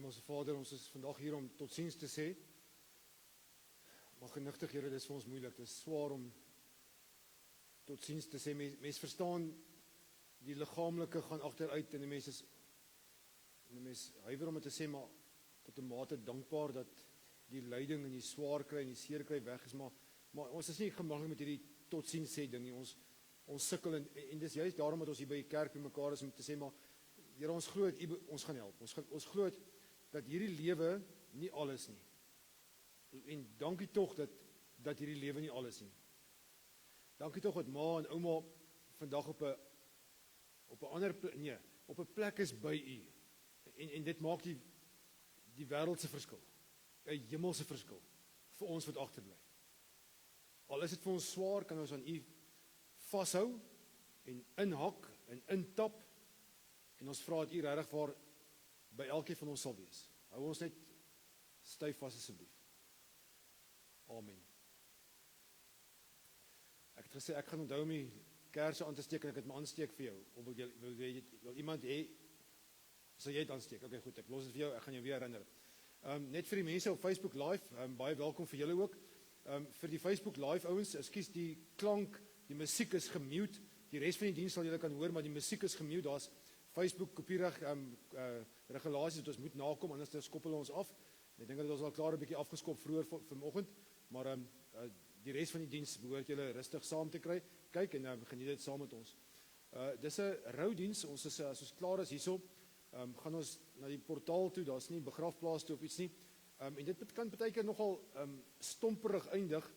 Hemelse Vader, ons is vandag hier om totsiens te sê. Maar genigtig, Here, dis vir ons moeilik. Dis swaar om totsiens te sê. Mens verstaan, die liggaamlike gaan agteruit en die mens huiwer om dit te sê, maar tot 'n mate dankbaar dat die lyding en die swaar kry en die seer kry weg is, maar ons is nie gemaklik met hierdie totsiens sê ding nie. Ons sukkel en dis juist daarom dat ons hier by die kerk bymekaar is om te sê, maar Here, ons glo dat U ons gaan help. Ons glo dat hierdie lewe nie alles nie. En dankie tog dat hierdie lewe nie alles nie. Dankie tog dat ma en ouma vandag op 'n plek is by U. En dit maak die wêreldse verskil. 'n Hemelse verskil vir ons wat agterbly. Al is dit vir ons swaar, kan ons aan U vashou en inhak en intap. En ons vra dat U regtig waar by elkeen van ons sal wees. Hou ons net styf vas asseblief. Amen. Ek het gesê ek gaan onthou om die kersse aan te steek en ek het my aansteek vir jou. Of wil iemand hê sal jy dit aansteek? Okay, goed, ek los dit vir jou. Ek gaan jou weer herinner. Net vir die mense op Facebook Live, baie welkom vir julle ook. Vir die Facebook Live ouens, ekskuus, die klank, die musiek is gemute. Die res van die diens sal julle kan hoor, maar die musiek is gemute. Daar's Facebook kopiereg regulasies wat ons moet nakom, anders koppel ons af. Ek dink dat ons al klaar 'n bietjie afgeskop vroeër vanoggend, maar die res van die diens behoort julle rustig saam te kry. Kyk en geniet dit saam met ons. Dis 'n roudiens. Ons is as ons klaar is hierso, gaan ons na die portaal toe. Daar's nie begrafplaas toe of iets nie. En dit kan baie keer nogal stomperig eindig.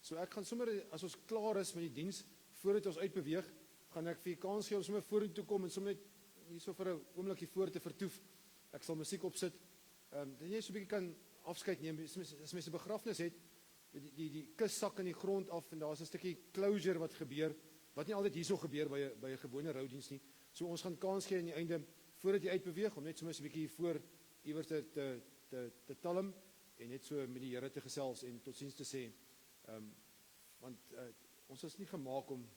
So ek gaan sommer as ons klaar is met die diens, voordat ons uitbeweeg, gaan ek vir kans gee om sommer vorentoe kom en sommer net hierso vir 'n oombliekie voor te vertoef. Ek sal musiek opsit. Dat jy so 'n bietjie kan afskeid neem. As mense 'n begrafnis het, die kus sak in die grond af en daar's 'n stukkie closure wat gebeur, wat nie altyd hierso gebeur by 'n gewone roudiens nie. So ons gaan kans gee aan die einde voordat jy uitbeweeg om net sommer 'n bietjie voor iewers te talm en net so met die Here te gesels en totsiens te sê. Want ons is nie gemaak om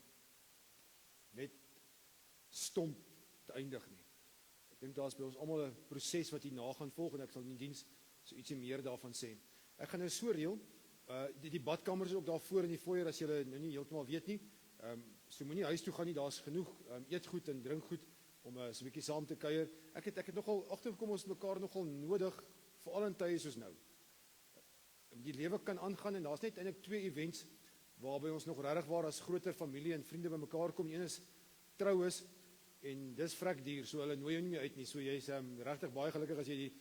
net stomp te eindig nie. Ek dink daar's by ons almal 'n proses wat hierna gaan volg en ek sal in die diens so ietsie meer daarvan sê. Ek gaan nou so reël, die badkamers is ook daar voor in die foyer as julle nou nie heeltemal weet nie. So moenie huis toe gaan nie, daar's genoeg eetgoed en drinkgoed om so 'n bietjie saam te kuier. Ek het nogal agtergekom ons mekaar nogal nodig, veral in tye soos nou. Die lewe kan aangaan en daar's net eintlik 2 events waarby ons nog regtig waar as groter familie en vriende bymekaar kom. Een is troues en dis vrek duur, so hulle nooi jou nie meer uit nie. So jy's regtig baie gelukkig as jy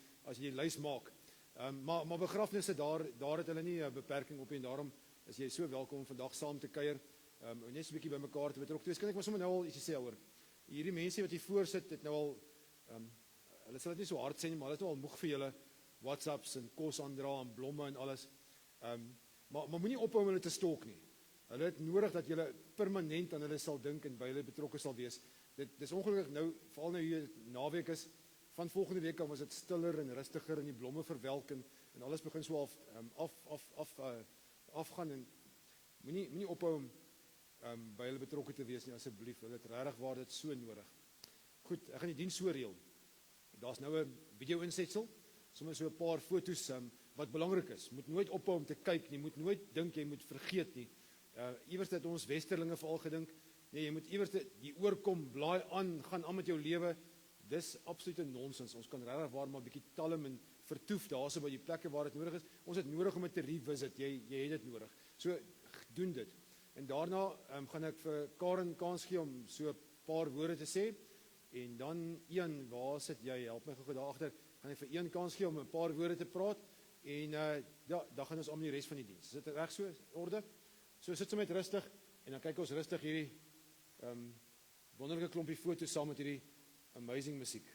die lys maak. Maar begrafnisse daar het hulle nie 'n beperking op nie en daarom is jy so welkom om vandag saam te kuier. Net so 'n bietjie bymekaar te betrok. Dis kan ek maar sommer nou al ietsie sê oor. Hierdie mense wat hier voor sit, het nou al hulle sal dit nie so hard sê nie, maar hulle is nou al moeg vir julle WhatsApps en kos aandra en blomme en alles. Maar moenie ophou om hulle te stalk nie. Hulle het nodig dat julle permanent aan hulle sal dink en by hulle betrokke sal wees. Dis ongelukkig nou, veral nou hier naweek is, van volgende week af was dit stiller en rustiger en die blomme verwelk en alles begin so afgaan en moenie ophou om by hulle betrokke te wees nie, asseblief. Hulle het regtig waar dit so nodig. Goed, ek gaan die diens so reël. Daar's nou 'n video-insetsel, sommer so 'n paar foto's wat belangrik is. Moet nooit ophou om te kyk nie, moet nooit dink jy moet vergeet nie. Iewers het ons westerlinge veral gedink, nee, jy moet iewers die oorkom, blaai aan, gaan aan met jou lewe. Dis absolute nonsens. Ons kan regtig waar maar 'n bietjie talm en vertoef daarso by die plekke waar dit nodig is. Ons het nodig om dit te revisit. Jy het dit nodig. So doen dit. En daarna gaan ek vir Karen kans gee om so 'n paar woorde te sê. En dan Ian, waar sit jy? Help my gou daar agter. Gaan ek vir Ian kans gee om 'n paar woorde te praat. En dan gaan ons om die res van die diens. Is dit reg so? Orde? So sit sommer net rustig en dan kyk ons rustig hierdie wonderlike klompie foto's saam met hierdie amazing musiek.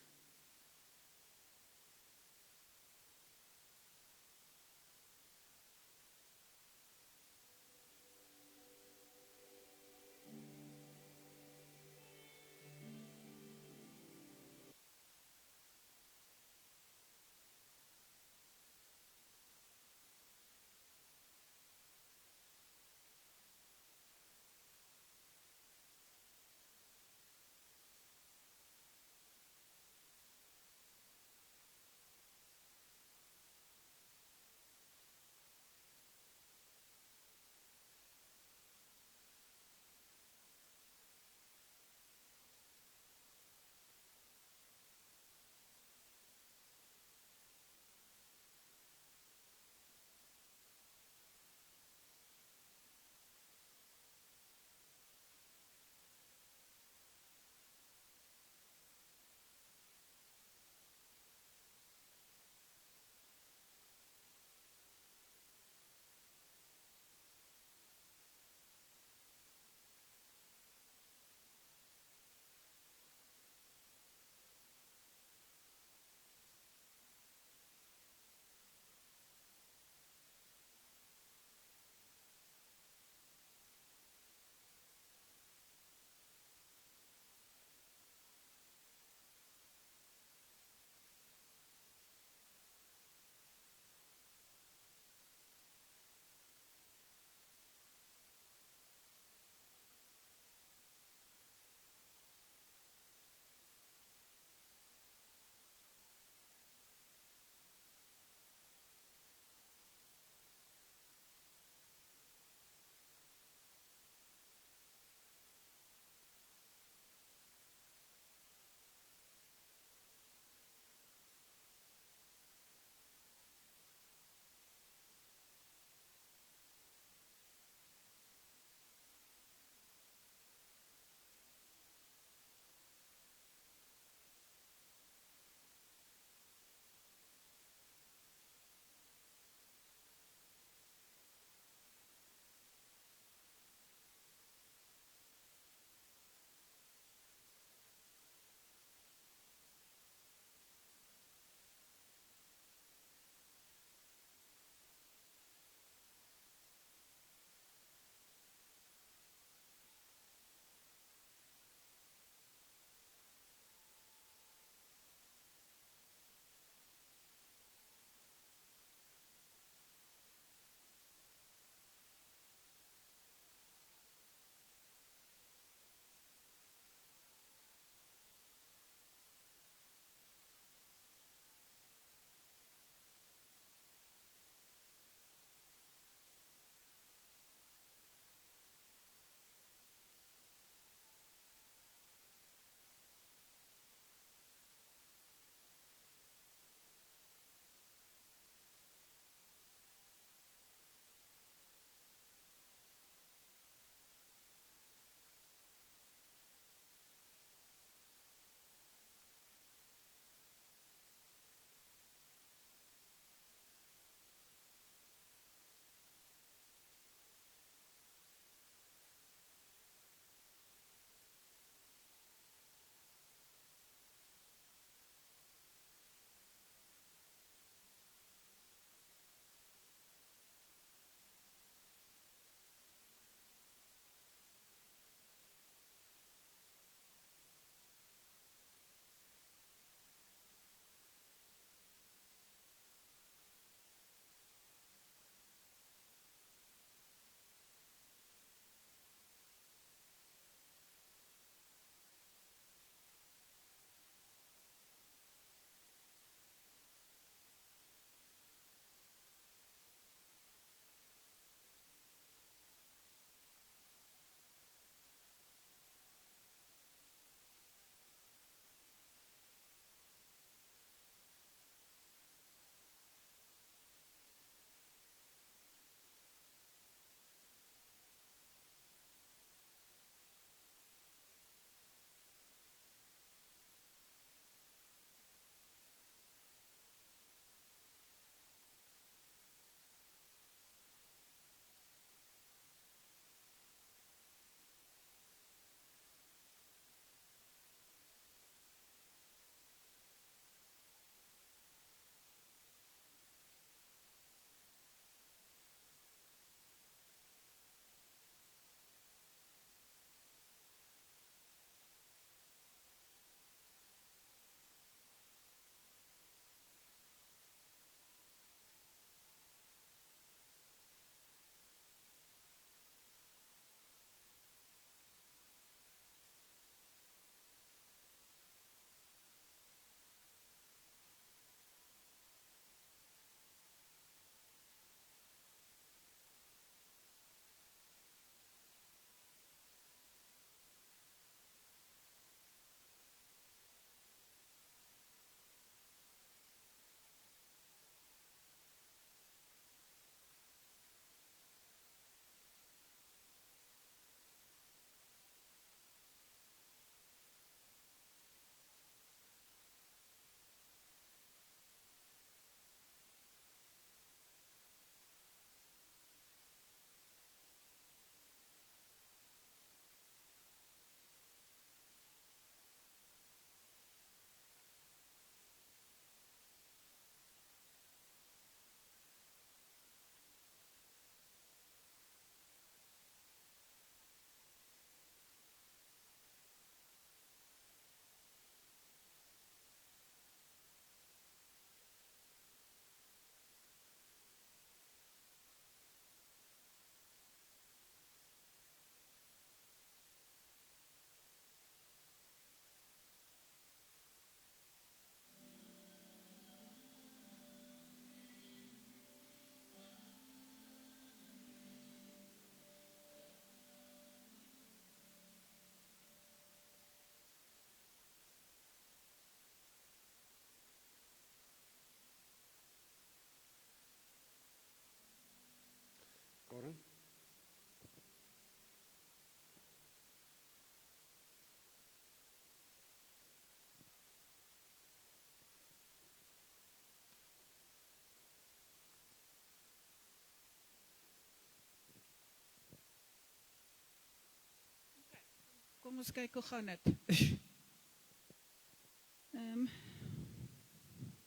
ons kyk hoe gaan dit.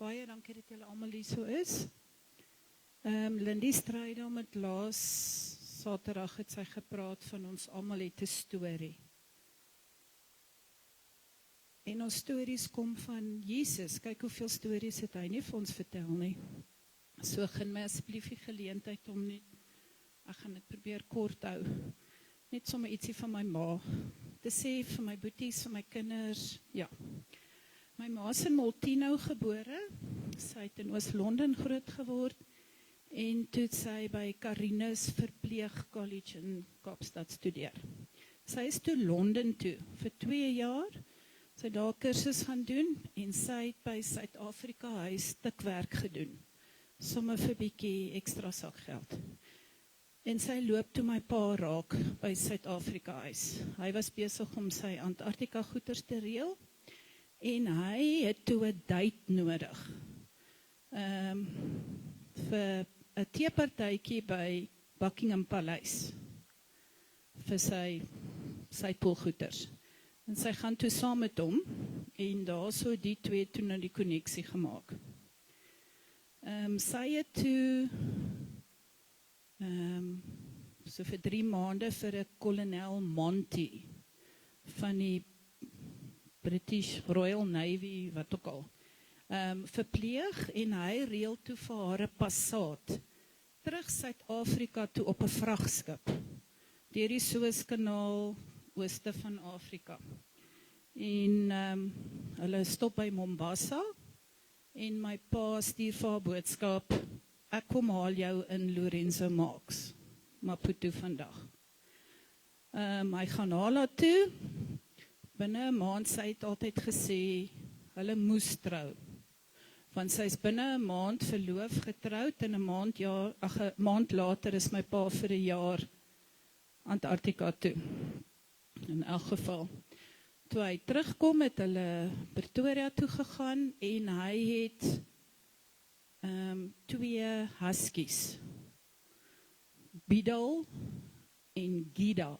Baie dankie dat julle almal hier so is. Lindy Strydom het laas Saterdag het sy gepraat van ons almal het 'n storie. En ons stories kom van Jesus. Kyk hoeveel stories het hy nie vir ons vertel nie. So gaan my asseblief die geleentheid om net, ek gaan dit probeer kort hou, net sommer ietsie van my ma te sê, vir my boeties, vir my kinders, ja. My ma is in Molteno gebore, sy het in Oos-London groot geword, en toe het sy by Karinus Verpleeg College in Kaapstad studeer. Sy is toe Londen toe, vir 2 jaar, sy het daar kursus gaan doen, en sy het by Suid-Afrika huis stukwerk gedoen, sommer vir bietjie ekstra sakgeld. En sy loop toe my pa raak by Suid-Afrika huis. Hy was besig om sy Antarktika goeders te reël, en hy het toe 'n date nodig, vir 'n teepartytjie by Buckingham Paleis, vir sy poolgoeders. En sy gaan toe saam met hom, en daar so die twee toe nou die konneksie gemaak. Sy het toe, so vir 3 maande vir 'n kolonel Monty, van die British Royal Navy, wat ook al, verpleeg, en hy reël toe vir haar 'n passaat, terug Suid-Afrika toe op 'n vragskip, deur die Suezkanaal, ooste van Afrika. En hulle stop by Mombasa, en my pa stuur vir haar boodskap, ek kom haal jou in Lorenzo Marks, Maputo vandag. Hy gaan haal haar toe, binne 'n maand, sy het altyd gesê, hulle moes trou, want sy is binne 'n maand verloof, getroud, en 'n maand later is my pa vir 'n jaar Antarktika toe. In elk geval, toe hy terugkom, het hulle Pretoria toe gegaan, en hy het 2 huskies, Bidal en Gida.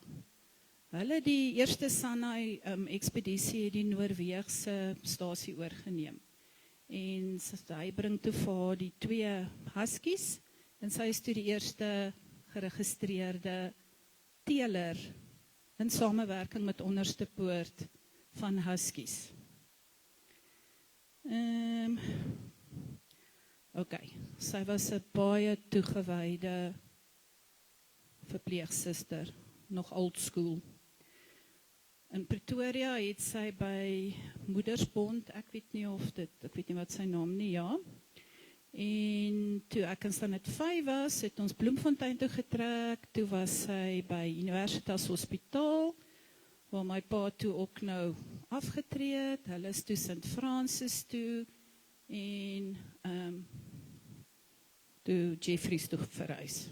Hulle die eerste Sanai ekspedisie het die Noorweegse stasie oorgeneem. En hy bring toe vir haar die 2 huskies, en sy is toe die eerste geregistreerde teeler in samewerking met Onderste Poort van huskies. Sy was 'n baie toegewyde verpleegsuster, nog old school. In Pretoria het sy by Moedersbond, ek weet nie wat sy naam nie, ja. En toe ek in standaard 5 was, het ons Bloemfontein toe getrek, toe was sy by Universitas Hospitaal, waar my pa toe ook nou afgetree het, hulle is toe St. Francis toe, en toe Jeffreys toe verhuis.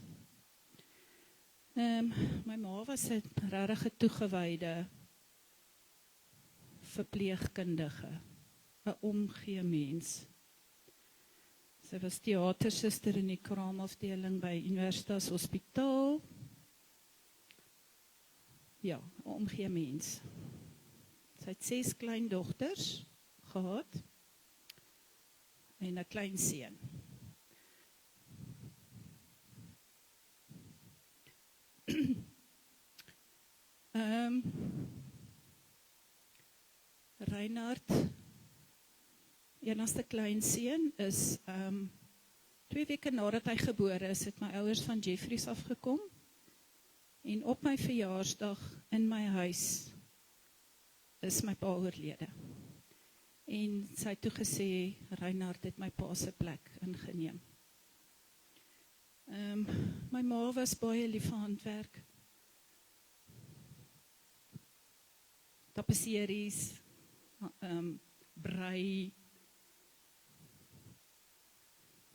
My ma was 'n regtig toegewyde verpleegkundige, 'n omgee mens. Sy was theatersuster in die kraamafdeling by Universitas Hospitaal. Ja, 'n omgee mens. Sy het 6 kleindogters gehad en 'n klein seun. Reinhard, enigste klein seun, is 2 weke nadat hy gebore is, het my ouers van Jeffreys afgekom, en op my verjaarsdag in my huis is my pa oorlede. En sy het toe gesê, Reinhard het my pa se plek ingeneem. My ma was baie lief vir handwerk. Tapisseries, brei,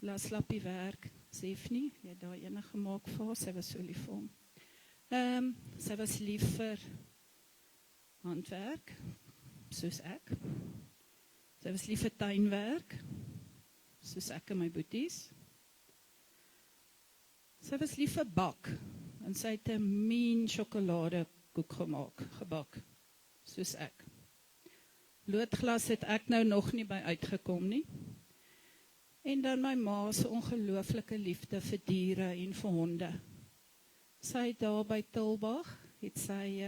laslappie werk, Sef nie, jy het daar enige gemaak vir haar, sy was so lief vir hom. Sy was lief vir handwerk, soos ek. Sy was lief vir tuinwerk, soos ek en my boeties. Sy was lief vir bak, en sy het 'n mean sjokoladekoek gebak. soos ek. Loodglas het ek nou nog nie by uitgekom nie. En dan my ma se ongelooflike liefde vir diere en vir honde. Sy het daar by Tilbag, het sy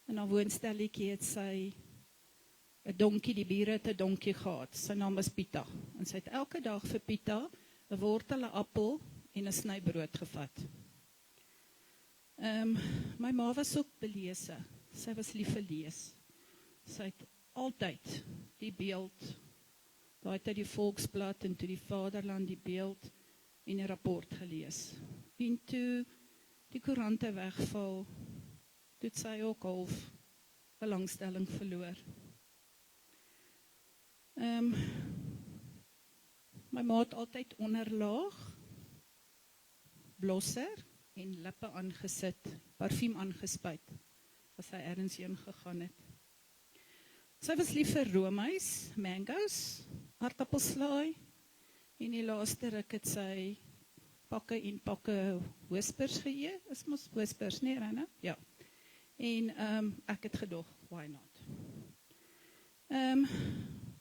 in haar woonstelletjie het sy 'n donkie, die bure het 'n donkie gehad. Sy naam was Pieter. En sy het elke dag vir Pieter 'n wortel, 'n appel en 'n sny brood gevat. My ma was ook belese. Sy was lief vir lees. Sy het altyd die beeld, daai tyd die Volksblad en toe die Vaderland die beeld en 'n rapport gelees. En toe die koerante wegval, toe het sy ook half belangstelling verloor. My ma het altyd onderlaag, blosser en lippe aangesit, parfuum aangespuit, as sy ergens heen gegaan het. Sy was lief vir roomys, mango's, aardappelslaai, en die laaste ruk het sy pakke en pakke whispers geëet, is mos whispers, nee Rina? Ja. En ek het gedog, why not?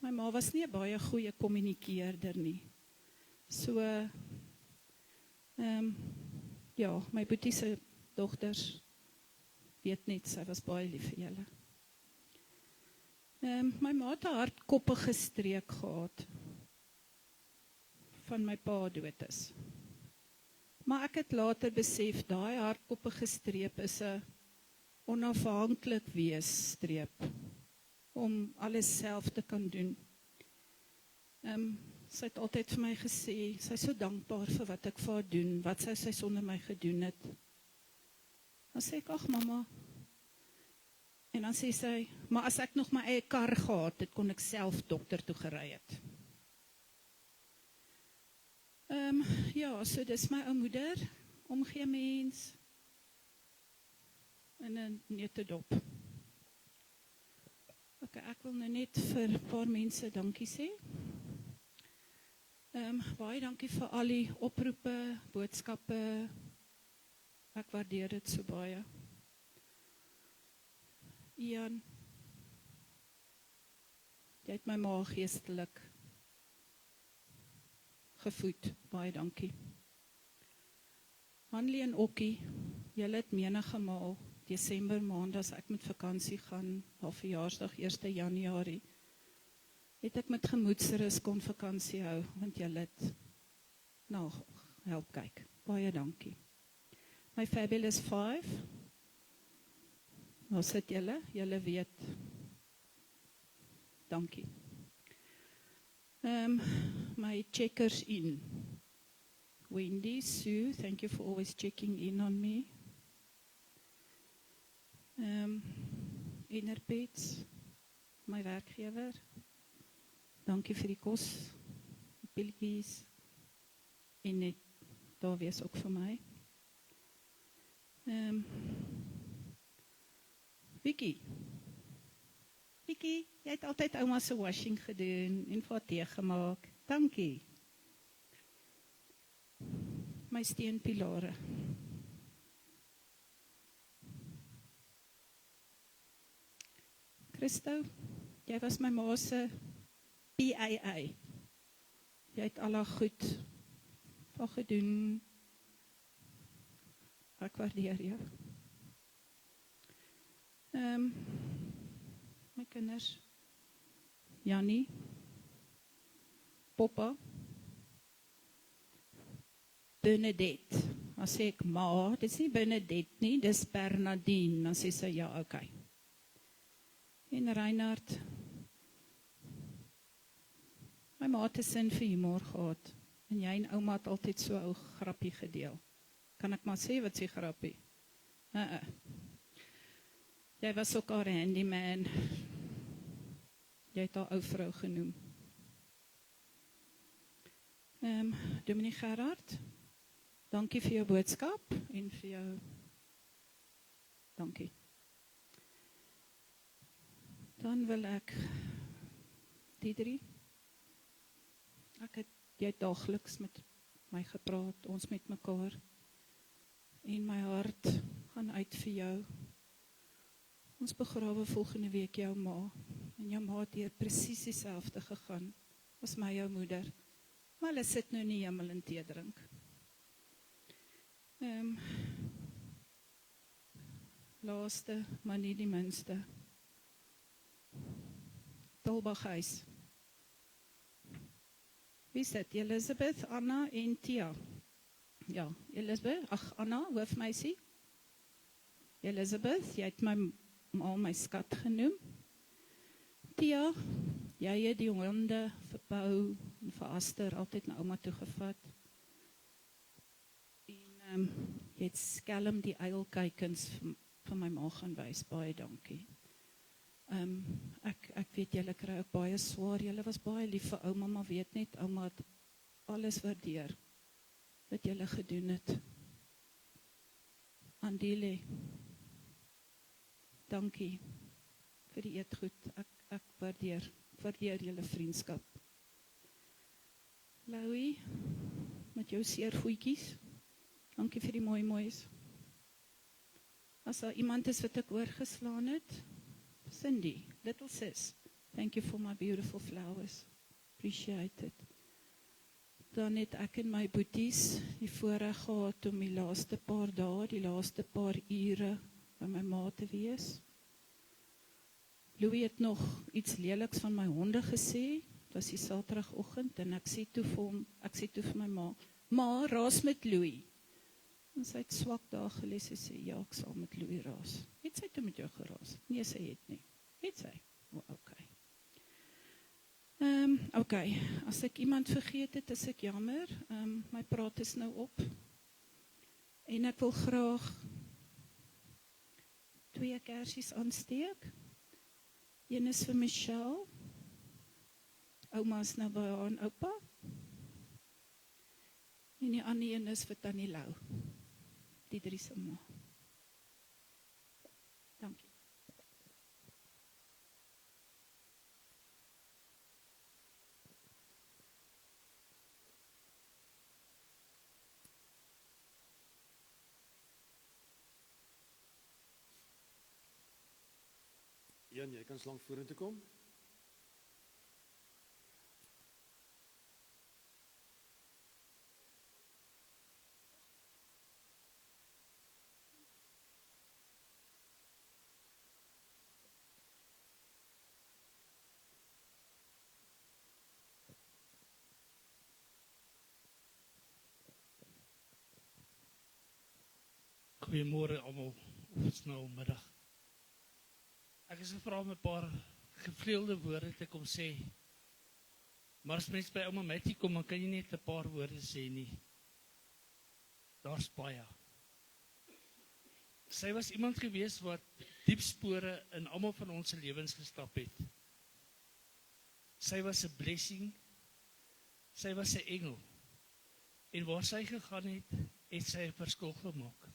My ma was nie 'n baie goeie kommunikeerder nie. So, ja, my boetie se dogters weet net, sy was baie lief vir julle. My ma het 'n hardkoppige streek gehad, van my pa dood is. Maar ek het later besef, daai hardkoppige streep is 'n onafhanklik wees streep, om alles self te kan doen. Sy het altyd vir my gesê, sy is so dankbaar vir wat ek vir haar doen, wat sou sy sonder my gedoen het. Dan sê ek, ag mama, en dan sê sy, maar as ek nog my eie kar gehad het, kon ek self dokter toe gery het. Ja, so dis my ou moeder, omgee mens, in 'n neutedop. Ok, ek wil nou net vir 'n paar mense dankie sê. Baie dankie vir al die oproepe, boodskappe. Ek waardeer dit so baie. Ian, jy het my ma geestelik gevoed. Baie dankie. Hanlie en Okkie, julle het menige maal, Desember maand, as ek met vakansie gaan, haar verjaarsdag 1 Januarie, het ek met gemoedsrus kon vakansie hou, want julle het help kyk. Baie dankie. My Fabulous 5, waar sit julle? Julle weet. Dankie. My checkers in. Wendy, Sue, thank you for always checking in on me. Innerpets, my werkgewer. Dankie vir die kos, die pilletjies, en net daar wees ook vir my. Vicky, jy het altyd ouma se washing gedoen en vir haar tee gemaak. Dankie. My steenpilare. Christo, jy was my ma se PAA. Jy het al haar goed van gedoen. Ek waardeer jou. My kinders, Jannie, Poppa, Bernadette. Dan sê ek, ma, dit is nie Bernadette nie, dit is Bernadine. Dan sê sy, ja, oké. En Reinhard, my ma het 'n sin vir humor gehad. En jy en ouma het altyd so ou grappie gedeel. Kan ek maar sê wat sê grappie? Jy was ook haar handyman. Jy het haar ou vrou genoem. Dominique Gerard, dankie vir jou boodskap en vir jou dankie. Dan wil ek die drie. Jy het daagliks met my gepraat, ons met mekaar. En my hart gaan uit vir jou. Ons begrawe volgende week jou ma. En jou ma het hier presies dieselfde gegaan as my jou moeder. Maar hulle sit nou in die hemel en tee drink. Laaste, maar nie die minste. Tolbaghuis. Wie is dit? Elizabeth, Anna en Tia. Ja, Elizabeth, Anna, hoofmeisie. Elizabeth, jy het al my skat genoem. Tia, jy het die honde vir Pau en vir Aster altyd na ouma toe gevat. En jy het skelm die uilkykens vir my ma gaan wys, baie dankie. Ek weet julle kry ook baie swaar, julle was baie lief vir ouma, maar weet net, ouma het alles waardeer wat julle gedoen het. Andile, dankie vir die eetgoed, ek waardeer julle vriendskap. Louie, met jou seer voetjies, dankie vir die moois. As daar iemand is wat ek oorgeslaan het, Cindy, little sis, thank you for my beautiful flowers. Appreciate it. Dan het ek en my boeties die voorreg gehad om die laaste paar dae, die laaste paar ure by my ma te wees. Louis het nog iets leliks van my honde gesê, dit was die Saterdagoggend, en ek sê toe vir my ma, raas met Louis. En sy het swak daar gelees, sy sê, ja, ek sal met Louis raas. Het sy toe met jou geraas? Nee, sy het nie. Het sy? Okay. Okay, as ek iemand vergeet het, is ek jammer. My praat is nou op. En ek wil graag 2 kersies aansteek. Een is vir Michelle. Ouma is nou by haar en oupa. En die ander een is vir Tannie Lou. Die 3 se ma. Dankie. Jan, jy kan slank vorentoe kom. Goeiemôre almal, of het is nou middag. Ek is gevra om 'n paar gevleelde woorde te kom sê. Maar as mens by ouma Mattie kom, dan kan jy net 'n paar woorde sê nie. Daar's baie. Sy was iemand gewees wat diep spore in almal van ons se lewens gestap het. Sy was 'n blessing. Sy was 'n engel. En waar sy gegaan het, het sy 'n verskil gemaak.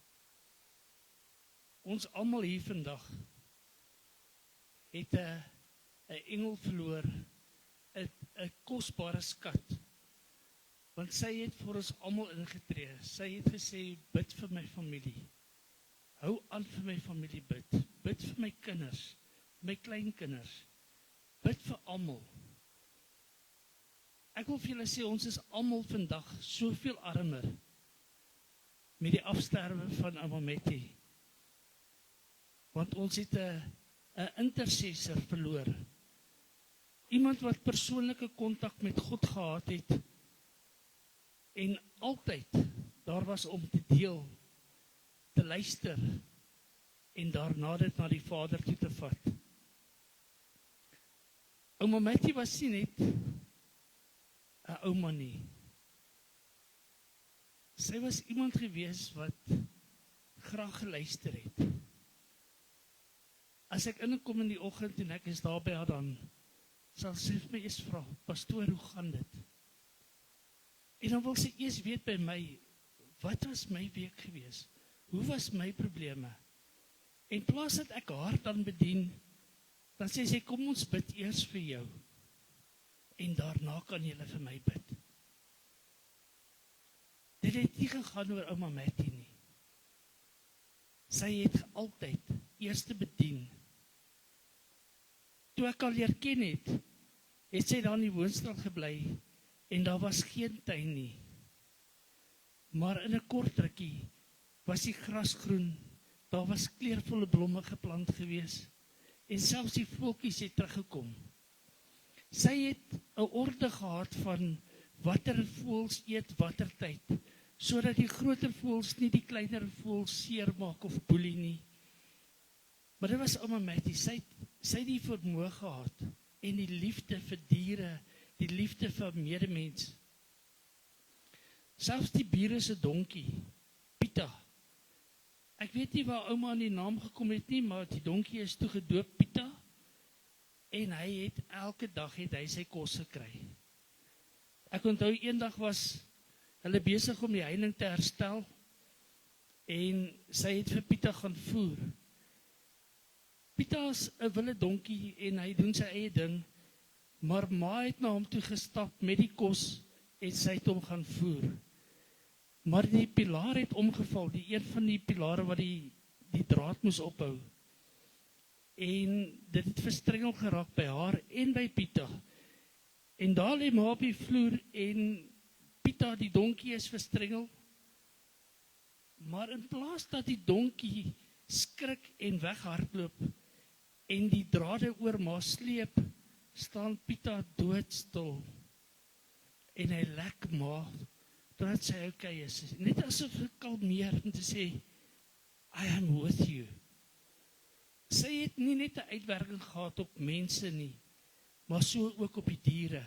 Ons almal hier vandag het 'n engel verloor, 'n kosbare skat. Want sy het vir ons almal ingetree. Sy het gesê, bid vir my familie. Hou aan vir my familie bid. Bid vir my kinders, my kleinkinders. Bid vir almal. Ek wil vir julle sê, ons is almal vandag soveel armer met die afsterwe van ouma Mattie. Want ons het 'n intercessor verloor. Iemand wat persoonlike kontak met God gehad het en altyd daar was om te deel, te luister en daarna dit na die Vader toe te vat. Ouma Mattie was nie net 'n ouma nie. Sy was iemand gewees wat graag geluister het. As ek inkom in die oggend en ek is daar by haar, dan sal sy vir my eers vra, pastoor, hoe gaan dit? En dan wil sy eers weet by my, wat was my week gewees? Hoe was my probleme? En plaas dat ek haar dan bedien, dan sê sy, kom ons bid eers vir jou. En daarna kan julle vir my bid. Dit het nie gegaan oor ouma Mattie nie. Sy het altyd eers bedien toe ek al leer ken het sy daar in die woonstel gebly, en daar was geen tuin nie. Maar in 'n kort rukkie was die gras groen, daar was kleurvolle blomme geplant gewees, en selfs die voeltjies het teruggekom. Sy het 'n orde gehad van watter voëls eet watter tyd, sodat die groter voëls nie die kleiner voëls seermaak of boelie nie. Maar dit was ouma Mattie, sy het die vermoë gehad, en die liefde vir diere, die liefde vir medemens. Selfs die bure se donkie, Pieter. Ek weet nie waar ouma aan die naam gekom het nie, maar die donkie is toe gedoop Pieter, en hy het elke dag sy kos gekry. Ek onthou eendag was hulle besig om die heining te herstel, en sy het vir Pieter gaan voer. Pieter is 'n wille donkie, en hy doen sy eie ding, maar ma het na hom toe gestap met die kos, en sy het hom gaan voer. Maar die pilaar het omgeval, die een van die pilare wat die draad moes ophou. En dit het verstrengel geraak by haar en by Pieter. En daar lê ma op die vloer, en Pieter, die donkie, is verstrengel. Maar in plaas dat die donkie skrik en weghardloop, en die drade oor ma sleep, staan Pieter doodstil. En hy lek ma, totdat sy okay is. Net asof hy kalmeer om te sê, I am with you. Sy het nie net 'n uitwerking gehad op mense nie, maar so ook op die diere.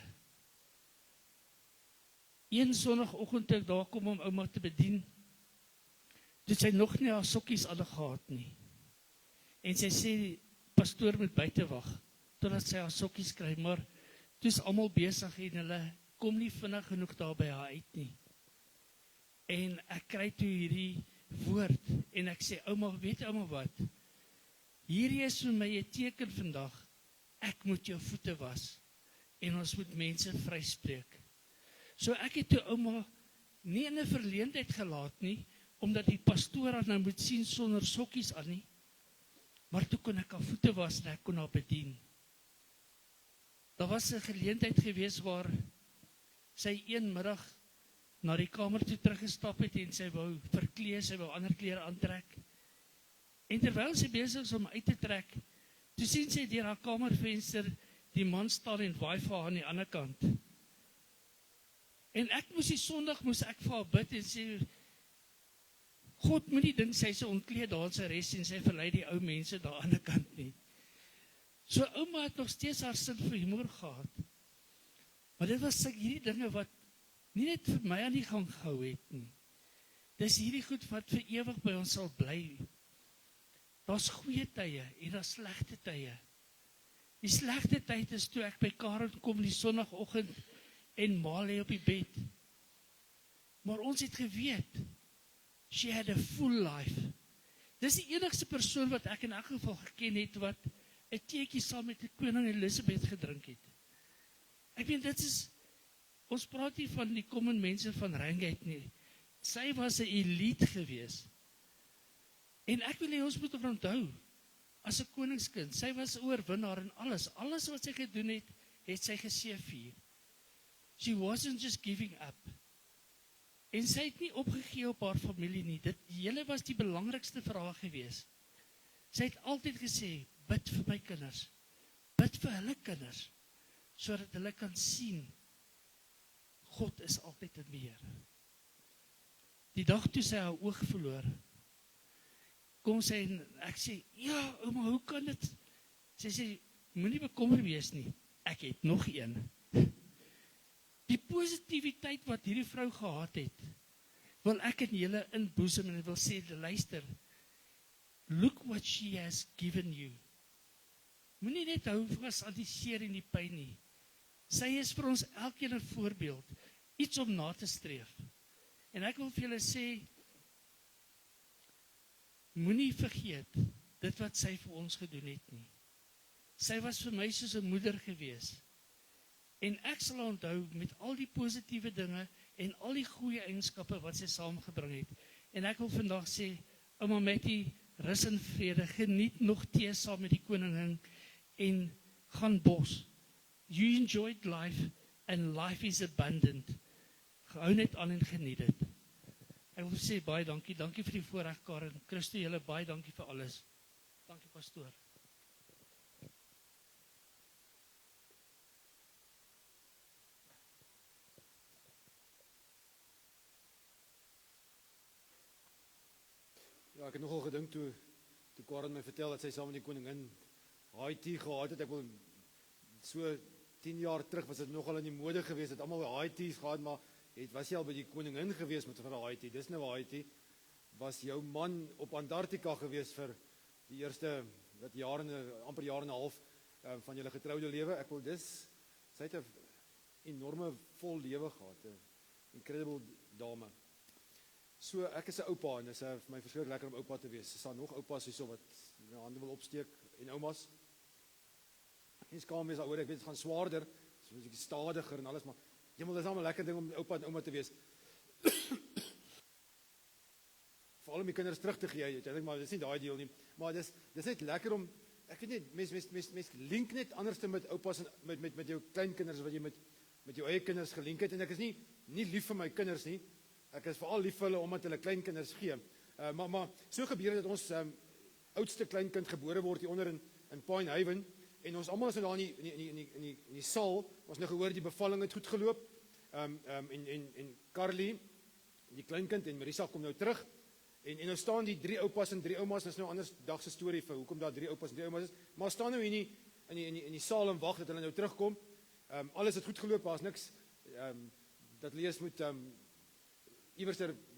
Een sonnagoggend toe ek daar kom om ouma te bedien, toe sy nog nie haar sokkies aan gehad nie. En sy sê, pastoor moet buite wag, totdat sy haar sokkies kry, maar toe is almal besig en hulle kom nie vinnig genoeg daar by haar uit nie. En ek kry toe hierdie woord, en ek sê, ouma, weet ouma wat? Hierdie is vir my 'n teken vandag, ek moet jou voete was, en ons moet mense vryspreek. So ek het toe ouma nie in 'n verleentheid gelaat nie, omdat die pastoor haar nou moet sien sonder sokkies aan nie, maar toe kon ek haar voete was en ek kon haar bedien. Daar was 'n geleentheid gewees waar sy een middag na die kamer toe teruggestap het en sy wou verklee, sy wou ander klere aantrek. En terwyl sy besig is om uit te trek, toe sien sy deur haar kamervenster die man staan en waai vir haar aan die ander kant. En ek die Sondag moes ek vir haar bid en sê, God moet nie dink sy ontkleed daar in sy res en sy verlei die ou mense daar aan die ander kant nie. So ouma het nog steeds haar sin vir humor gehad. Maar dit was hierdie dinge wat nie net vir my aan die gang gehou het nie. Dis hierdie goed wat vir ewig by ons sal bly. Daar's goeie tye en daar's slegte tye. Die slegte tyd is toe ek by Karen kom die Sondagoggend en ma lê op die bed. Maar ons het geweet, she had a full life. Dis die enigste persoon wat ek in elk geval geken het wat 'n teetjie saam met die koning Elisabeth gedrink het. Ek weet, ons praat nie van die common mense van Reingate nie. Sy was 'n elite gewees. En ek wil hê ons moet onthou, as 'n koningskind, sy was 'n oorwinnaar in alles. Alles wat sy gedoen het, het sy geseëvier. She wasn't just giving up. En sy het nie opgegee op haar familie nie. Dit hele was die belangrikste vir haar gewees. Sy het altyd gesê, bid vir my kinders. Bid vir hulle kinders, sodat hulle kan sien, God is altyd in beheer. Die dag toe sy haar oog verloor, kom sy en ek sê, ja, ouma, hoe kan dit? Sy sê, moenie bekommer wees nie, ek het nog een. Die positiwiteit wat hierdie vrou gehad het, wil ek in julle inboesem en wil sê, luister, look what she has given you. Moenie net hou vas aan die seer en die pyn nie. Sy is vir ons elkeen 'n voorbeeld, iets om na te streef. En ek wil vir julle sê, moenie vergeet dit wat sy vir ons gedoen het nie. Sy was vir my soos 'n moeder gewees. En ek sal onthou met al die positiewe dinge en al die goeie eienskappe wat sy saamgebring het. En ek wil vandag sê, ouma Mattie, rus in vrede, geniet nog tee saam met die koningin en gaan bos. You enjoyed life and life is abundant. Hou net aan en geniet dit. Ek wil sê baie dankie. Dankie vir die voorreg, Karen. Christo, julle baie dankie vir alles. Dankie, pastoor. Ja, ek het nogal gedink toe Karen my vertel dat sy saam met die koningin high tea gehad het. Ek wil so 10 jaar terug was dit nogal in die mode geweest, het almal high teas gehad, maar was jy al by die koningin geweest met vir 'n high tea? Dis nou high tea. Was jou man op Antarktika geweest vir die eerste amper jaar en 'n half van julle getroude lewe? Ek wil sy het 'n enorme vol lewe gehad, 'n incredible dame. So ek is 'n oupa en dit is vir my verskriklik lekker om oupa te wees. Is daar nog oupas hierso wat my hande wil opsteek en oumas? En skaam is daaroor, ek weet dit gaan swaarder, so 'n bietjie stadiger en alles, maar jemmel, dis 'n lekker ding om oupa en ouma te wees. Veral om die kinders terug te gee, ek dink maar dis nie daai deel nie, maar dis net lekker om, ek weet nie, mens link net anders met oupas en met jou kleinkinders wat jy met jou eie kinders gelink het, en ek is nie lief vir my kinders nie. Ek is veral lief vir hulle omdat hulle kleinkinders gee. Maar so gebeur dit dat ons oudste kleinkind gebore word hier onder in Pine Haven, en ons almal is nou daar in die saal. Ons nou gehoor die bevalling het goed geloop. En Carly, die kleinkind, en Marisa kom nou terug. En nou staan die 3 oupas en 3 oumas. Dis nou 'n ander dag se storie vir hoekom daar 3 oupas en 3 oumas is. Maar staan nou hier in die saal en wag dat hulle nou terugkom. Alles het goed geloop, daar's niks dat lees moet iewers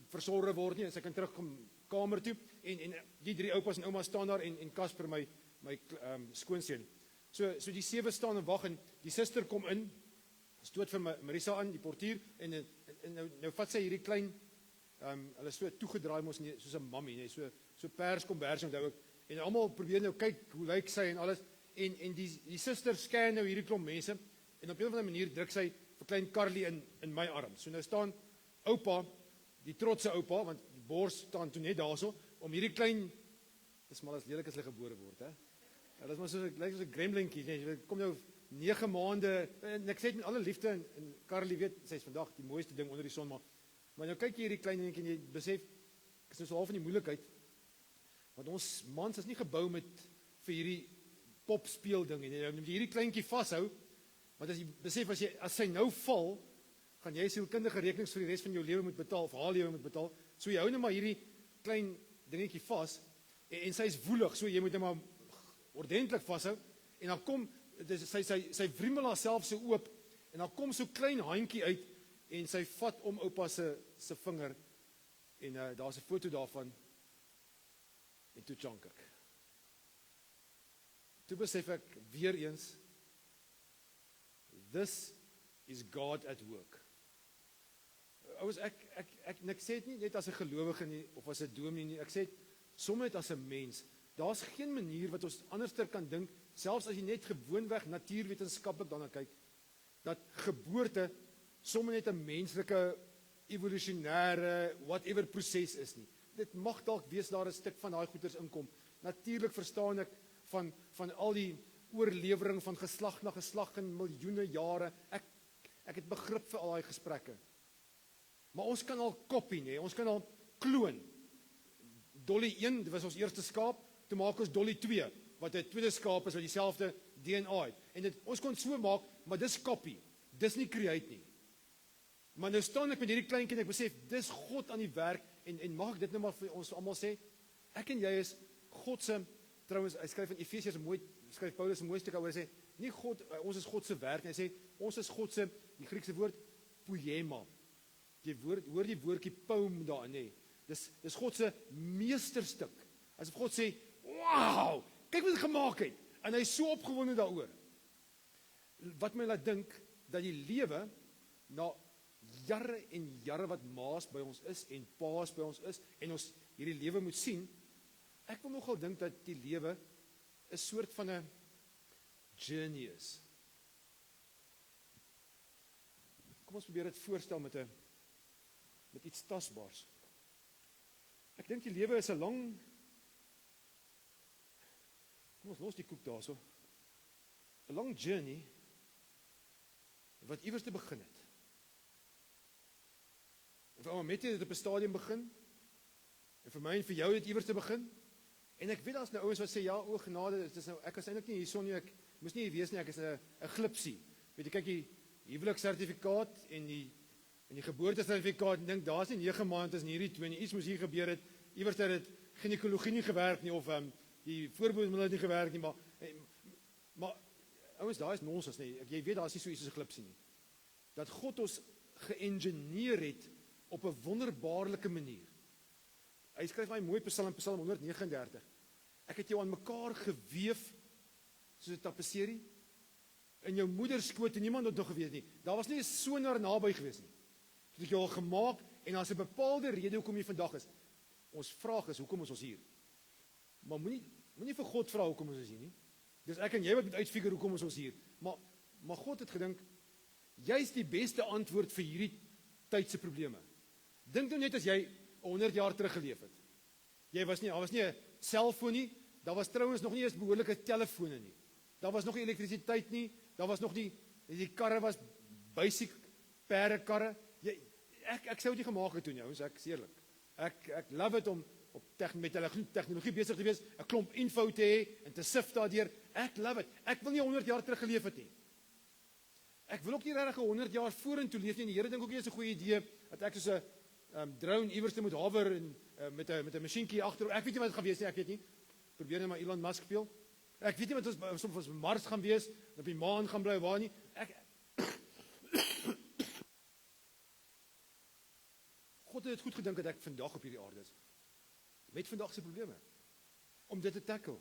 versorg word nie, en sy kan terugkom kamer toe, en die 3 oupas en oumas staan daar, en Casper, my skoonseun. So die 7 staan en wag, en die suster kom in, stoot vir Marisa aan, die portier, en nou vat sy hierdie klein, hulle so toegedraai mos nie, soos 'n mammie, nee, so perskombers, onthou ek, en almal probeer nou kyk hoe lyk sy en alles, en die suster scan nou hierdie klomp mense, en op 'n of ander manier druk sy vir klein Carly in my arm. So nou staan oupa, die trotse oupa, want die bors staan toe net daarso, om hierdie klein, dis maar as lelik as hulle gebore word, hè. Ja, dis maar lyk soos 'n gremlinkie, jy kom nou 9 maande, en ek sê dit met alle liefde, en Carly weet, sy is vandag die mooiste ding onder die son, maar nou kyk jy hierdie klein dingetjie, en jy besef, ek is nou so half in die moeilikheid, want ons mans is nie gebou vir hierdie popspeel ding, en jy moet hierdie kleintjie vashou, want as jy besef, as sy nou val, gaan jy sielkundige rekenings vir die res van jou lewe moet betaal, of haar lewe moet betaal, so jy hou nou maar hierdie klein dingetjie vas, en sy is woelig, so jy moet nou maar ordentlik vashou, en dan kom, sy wriemel haarself so oop, en dan kom so klein handjie uit, en sy vat om oupa se vinger, en daar's 'n foto daarvan, en toe chonk ek. Toe besef ek weer eens, this is God at work. Ouers, ek sê dit nie net as 'n gelowige nie, of as 'n dominee nie, ek sê dit sommer net as 'n mens. Daar's geen manier wat ons anderster kan dink, selfs as jy net gewoonweg natuurwetenskaplik daarna kyk, dat geboorte sommer net 'n menslike, evolusionêre, whatever proses is nie. Dit mag dalk wees daar 'n stuk van daai goeters inkom. Natuurlik verstaan ek van al die oorlewering van geslag na geslag in miljoene jare. Ek het begrip vir al daai gesprekke. Maar ons kan al kopie, nee, ons kan al kloon. Dolly 1, dit was ons eerste skaap, toe maak ons Dolly 2, wat 'n tweede skaap is wat dieselfde DNA het. En ons kon so maak, maar dis kopie. Dis nie create nie. Maar nou staan ek met hierdie kleintjie en ek besef, dis God aan die werk, en mag ek dit nou maar vir ons almal sê, ek en jy is God se, trouwens, hy skryf in Efesiërs skryf Paulus 'n mooi stuk oor, hy sê, nie God, ons is God se werk, hy sê, ons is God se, die Griekse woord, poema. Hoor die woordjie poem daarin, nee. Dis God se meesterstuk. Asof God sê, wow, kyk wat hy gemaak het, en hy is so opgewonde daaroor. Wat my laat dink, dat die lewe, na jare en jare wat maas by ons is, en paas by ons is, en ons hierdie lewe moet sien, ek wil nogal dink dat die lewe 'n soort van 'n journey is. Kom ons probeer dit voorstel met iets tasbaars. Ek dink die lewe is 'n lang, kom ons los die koek daarso. 'n lang journey wat iewers te begin het. En vir Amametti het dit op 'n stadium begin. En vir my en vir jou het dit iewers te begin. En ek weet daar's nou ouens wat sê ja, o genade, dit is nou ek was eintlik nie hierson nie, ek moes nie hier wees nie, ek is 'n glipsie. Weet jy, kyk die huweliksertifikaat en die geboortesertifikaat en dink daar's nie 9 maande tussen hierdie twee nie. Iets moes hier gebeur het. Iewers het dit ginekologie nie gewerk nie of die voorbehoedmiddel het nie gewerk nie, maar ouens, daai is nonsens nie. Jy weet daar's nie so iets as 'n glipsie nie. Dat God ons geïngineer het op 'n wonderbaarlike manier. Hy skryf my mooi Psalm 139. Ek het jou aan mekaar geweef soos 'n tapisserie in jou moeder skoot en niemand het nog geweet nie. Daar was nie 'n sonar naby gewees nie. So het jy al gemaak en daar's 'n bepaalde rede hoekom jy vandag is. Ons vraag is hoekom is ons hier? Maar moenie vir God vra hoekom ons is hier nie. Dis ek en jy wat moet uitfigure hoekom is ons hier. Maar God het gedink jy's die beste antwoord vir hierdie tyd se probleme. Dink nou net as jy 100 jaar terug geleef het. Daar was nie 'n selfoon nie, daar was trouens nog nie eens behoorlike telefone nie. Daar was nog nie elektrisiteit nie, daar was nog nie die karre was basic perdekarre. Ek sou dit gemaak het toe nie, ouens, ek is eerlik. Ek love it om met tegnologie besig te wees, 'n klomp info te hê en te sift daardeur. Ek love it. Ek wil nie 100 jaar terug geleef het nie. Ek wil ook nie regtig 100 jaar vorentoe leef nie. Die Here dink ook nie is 'n goeie idee dat ek soos 'n drone iewers moet hover en met 'n masjienkie agter. Ek weet nie wat dit gaan wees nie, ek weet nie. Probeer net maar Elon Musk speel. Ek weet nie wat ons op Mars gaan wees, op die maan gaan bly waar nie. God het dit goed gedink dat ek vandag op hierdie aarde is. Met vandag se probleme. Om dit te tackle.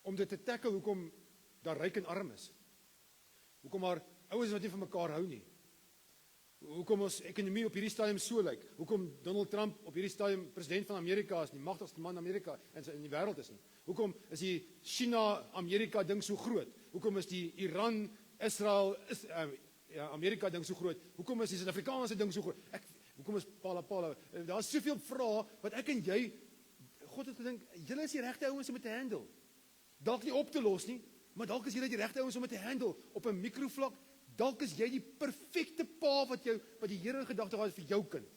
Om dit te tackle hoekom daar ryk en arm is. Hoekom maar ouens wat nie van mekaar hou nie. Hoekom ons ekonomie op hierdie stadium so lyk. Hoekom Donald Trump op hierdie stadium president van Amerika is, die magtigste man in Amerika in die wêreld is nie. Hoekom is die China-Amerika ding so groot? Hoekom is die Iran-Israel Amerika ding so groot? Hoekom is die Suid-Afrikaanse ding so groot? Hoekom is pala? Daar's soveel vrae wat ek en jy God het gedink, julle is die regte ouens om dit te handle. Dalk nie op te los nie, maar dalk is julle die regte ouens om dit te handle op 'n mikrovlak. Dalk is jy die perfekte pa wat die Here in gedagte gehad het vir jou kind.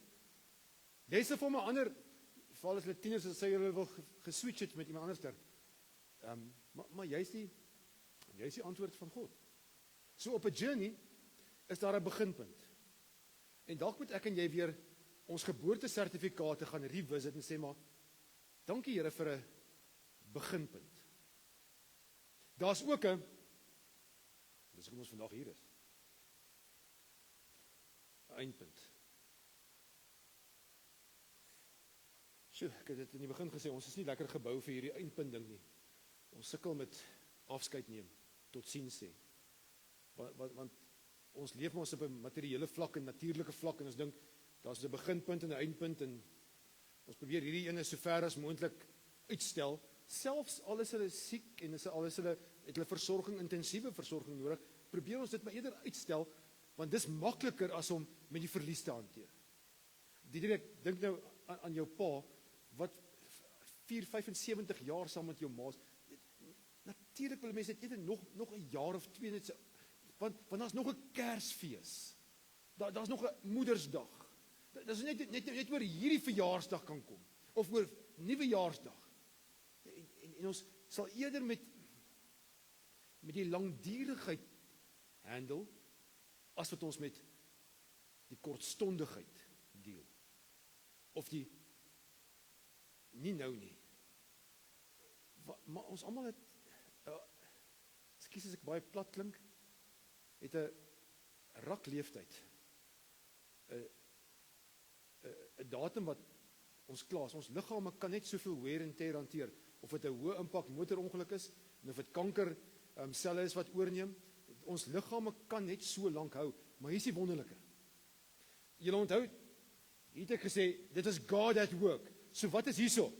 Jy sê vir 'n ander, veral as hulle tieners sê hulle wil geswitch het met iemand anders. Maar jy's die antwoord van God. So op 'n journey is daar 'n beginpunt. En dalk moet ek en jy weer ons geboortesertifikate gaan revisit en sê maar dankie Here vir 'n beginpunt. Daar's ook 'n dis hoekom ons vandag hier is. 'n Eindpunt. Ek het dit in die begin gesê, ons is nie lekker gebou vir hierdie eindpunt ding nie. Ons sukkel met afskeid neem, totsiens sê. Want ons leef ons op 'n materiële vlak en natuurlike vlak en ons dink daar's 'n beginpunt en 'n eindpunt en ons probeer hierdie ene so ver as moontlik uitstel, selfs al is hulle siek en al is hulle het hulle versorging, intensiewe versorging nodig, probeer ons dit maar eerder uitstel want dis makliker as om met die verlies te hanteer. Ek dink nou aan jou pa wat 75 jaar saam met jou ma. Natuurlik wil mense dit eerder nog 'n jaar of 2 net so, want daar's nog 'n Kersfees. Daar's nog 'n Moedersdag. Dis net oor hierdie verjaarsdag kan kom of oor Nuwejaarsdag. En ons sal eerder met die langdurigheid handle as wat ons met die kortstondigheid deel. Of die nie nou nie. Maar ons almal het ekskuus as ek baie plat klink, het 'n rakleeftyd. 'n datum wat ons klaar, ons liggame kan net soveel wear and tear hanteer, of dit 'n hoë impak motorongeluk is, en of dit kanker selle is wat oorneem, ons liggame kan net so lank hou, maar hier is die wonderlike. Julle onthou, hier het ek gesê, dit is God at work. So wat is hierso?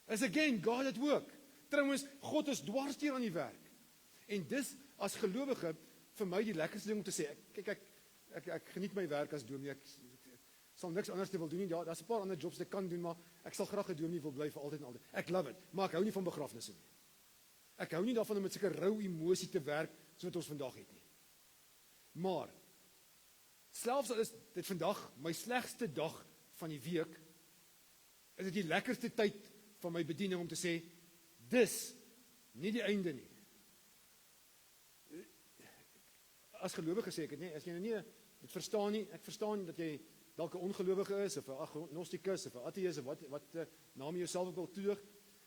Is again God at work. Trouwens, God is dwars deur aan die werk. En dis as gelowige vir my die lekkerste ding om te sê. Ek geniet my werk as dominee. Ek sal niks anders te wil doen nie. Ja, daar's 'n paar ander jobs wat ek kan doen, maar ek sal graag 'n dominee wil bly vir altyd en altyd. Ek love it, maar ek hou nie van begrafnisse nie. Ek hou nie daarvan om met sulke rou emosie te werk soos wat ons vandag het nie. Maar selfs al is dit vandag my slegste dag van die week, is dit die lekkerste tyd van my bediening om te sê, dis nie die einde nie. As gelowige sê ek dit nie, as jy nou nie dit verstaan nie, ek verstaan dat jy dalk 'n ongelowige is, of 'n agnostikus, of 'n ateïs, of wat naam jy jouself ook wil toedig,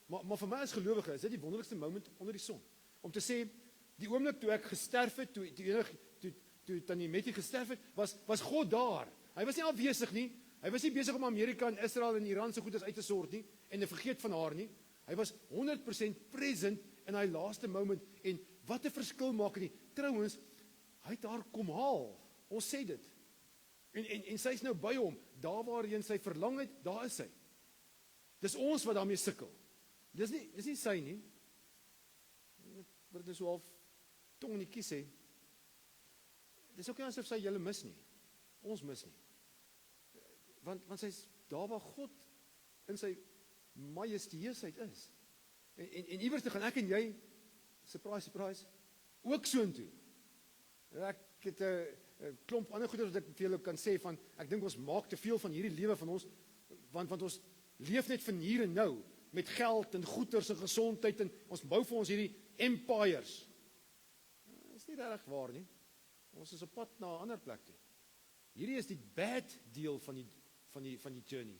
maar vir my as gelowige is dit die wonderlikste moment onder die son, om te sê, die oomblik toe ek gesterf het, toe Tannie Mettie gesterf het, was God daar. Hy was nie afwesig nie, hy was nie besig om Amerika en Israel en Iran se goedes uit te sort nie, en te vergeet van haar nie, hy was 100% present in hy laaste moment, en wat 'n verskil maak nie, trouwens, hy het haar kom haal, ons sê dit, en sy is nou by hom, daar waarheen sy verlang het, daar is sy. Dis ons wat daarmee sukkel, dis nie sy nie, wat is so half tong in die kies sê, dis ook nie asof sy julle mis nie, ons mis nie, want sy is daar waar God in sy majesteusheid is, en iewers te gaan ek en jy, surprise, surprise, ook soontoe. Ek het 'n klomp ander goeders wat ek vir julle kan sê van, ek dink ons maak te veel van hierdie lewe van ons, want ons leef net van hier en nou, met geld en goeders en gesondheid, en ons bou vir ons hierdie empires. Dit is nie regtig waar nie. Ons is op pad na 'n ander plek toe. Hierdie is die bad deel van die journey.